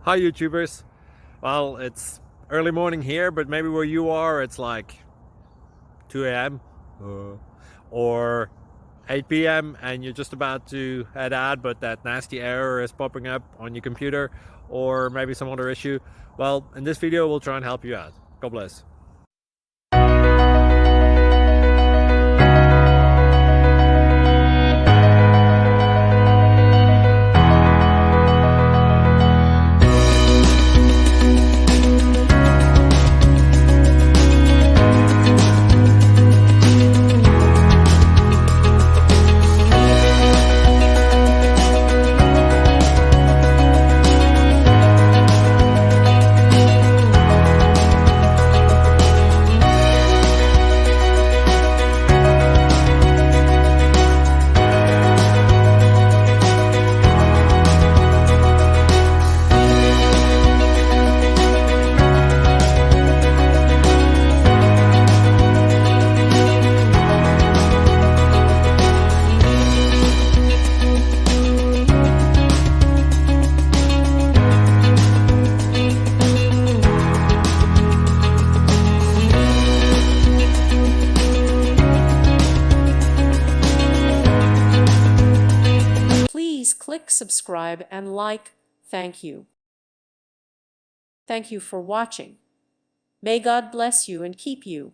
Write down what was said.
Hi YouTubers. Well, it's early morning here, but maybe where you are it's like 2 a.m. or 8 p.m. and you're just about to head out, but that nasty error is popping up on your computer, or maybe some other issue. Well, in this video we'll try and help you out. God bless. Please click subscribe and like. Thank you. Thank you for watching. May God bless you and keep you.